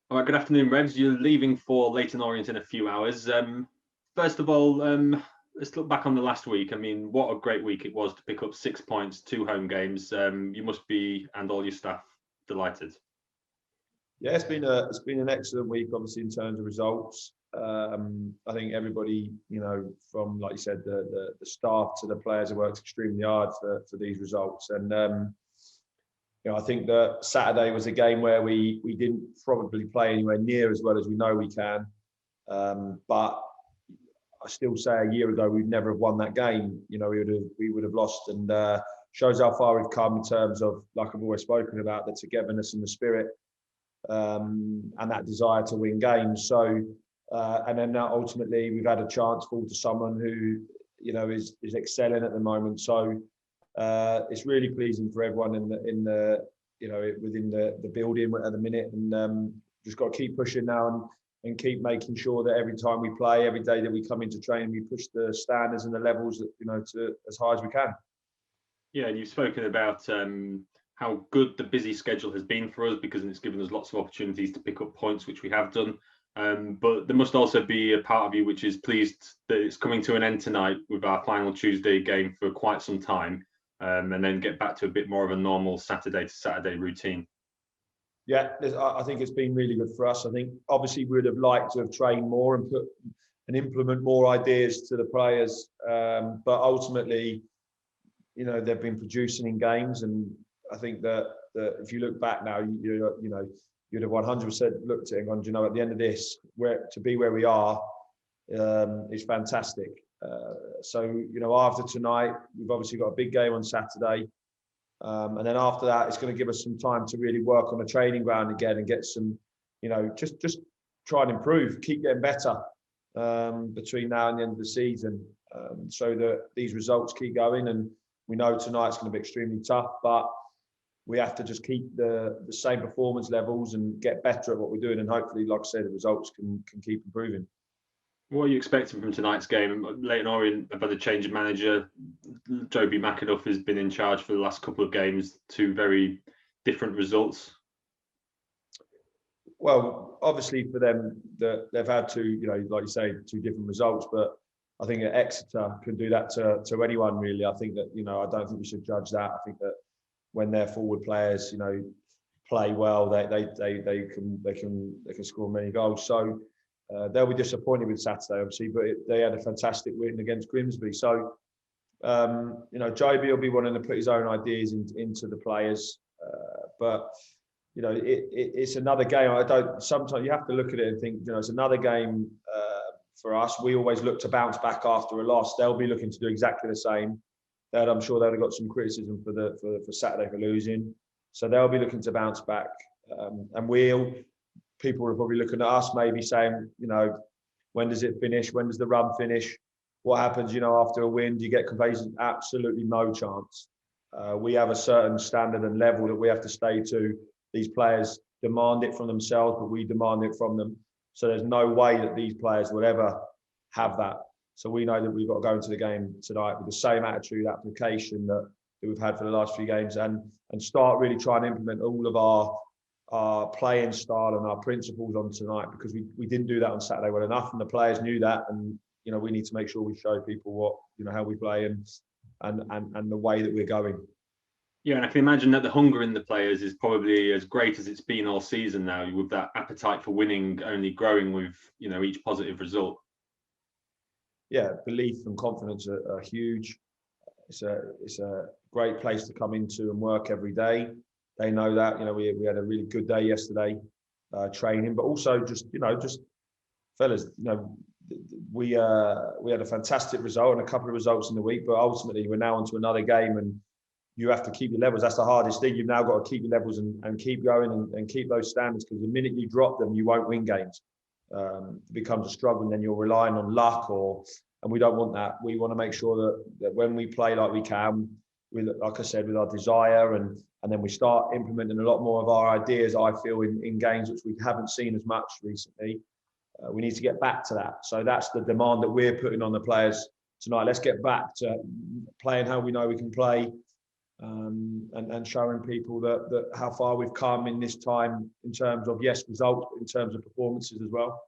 All right, good afternoon, Revs. You're leaving for Leyton Orient in a few hours. First of all, let's look back on the last week. I mean, what a great week it was to pick up 6 points, two home games. You must be, and all your staff, delighted. Yeah, it's been an excellent week, obviously in terms of results. I think everybody, from like you said, the staff to the players have worked extremely hard for these results. And I think that Saturday was a game where we didn't probably play anywhere near as well as we know we can. But I still say a year ago we'd never have won that game. We would have lost, and shows how far we've come in terms of, like I've always spoken about, the togetherness and the spirit, and that desire to win games. So, and then now ultimately we've had a chance fall to someone who is excelling at the moment. So it's really pleasing for everyone within the building at the minute, and just got to keep pushing now and keep making sure that every time we play, every day that we come into training, we push the standards and the levels to as high as we can. Yeah, and you've spoken about how good the busy schedule has been for us because it's given us lots of opportunities to pick up points, which we have done. But there must also be a part of you which is pleased that it's coming to an end tonight with our final Tuesday game for quite some time, and then get back to a bit more of a normal Saturday to Saturday routine. Yeah, I think it's been really good for us. I think obviously we would have liked to have trained more and implement more ideas to the players, but ultimately, they've been producing in games, and I think that if you look back now, you'd have 100% looked at it and gone, at the end of this, to be where we are is fantastic. So after tonight, we've obviously got a big game on Saturday. And then after that, it's going to give us some time to really work on the training ground again and get some, just try and improve, keep getting better between now and the end of the season, so that these results keep going. And we know tonight's going to be extremely tough, but we have to just keep the same performance levels and get better at what we're doing. And hopefully, like I said, the results can keep improving. What are you expecting from tonight's game? Leyton Orient have had a change of manager. Joby McAduff has been in charge for the last couple of games, two very different results. Well, obviously for them, they've had two, like you say, two different results. But I think that Exeter can do that to anyone, really. I think that, I don't think we should judge that. I think that when their forward players, play well, they can score many goals. So they'll be disappointed with Saturday, obviously, but they had a fantastic win against Grimsby. So, Joby will be wanting to put his own ideas into the players, but it's another game. Sometimes you have to look at it and think, it's another game for us. We always look to bounce back after a loss. They'll be looking to do exactly the same. I'm sure they'd have got some criticism for Saturday for losing, so they'll be looking to bounce back, and people are probably looking at us, maybe saying, when does it finish? When does the run finish? What happens, after a win? Do you get complacent? Absolutely no chance. We have a certain standard and level that we have to stay to. These players demand it from themselves, but we demand it from them. So there's no way that these players will ever have that. So we know that we've got to go into the game tonight with the same attitude, application that we've had for the last few games, and start really trying to implement all of our playing style and our principles on tonight, because we didn't do that on Saturday well enough, and the players knew that. And we need to make sure we show people what how we play and the way that we're going. Yeah, and I can imagine that the hunger in the players is probably as great as it's been all season now, with that appetite for winning only growing with each positive result. Yeah, belief and confidence are huge. It's a great place to come into and work every day. They know that. We had a really good day yesterday, training, but also just fellas, we had a fantastic result and a couple of results in the week, but ultimately we're now onto another game, and you have to keep your levels. That's the hardest thing. You've now got to keep your levels and keep going and keep those standards, because the minute you drop them, you won't win games. It becomes a struggle, and then you're relying on luck, and we don't want that. We want to make sure that when we play like we can, like I said, with our desire, and then we start implementing a lot more of our ideas, I feel, in games which we haven't seen as much recently. We need to get back to that. So that's the demand that we're putting on the players tonight. Let's get back to playing how we know we can play, and showing people that how far we've come in this time in terms of, yes, results, but in terms of performances as well.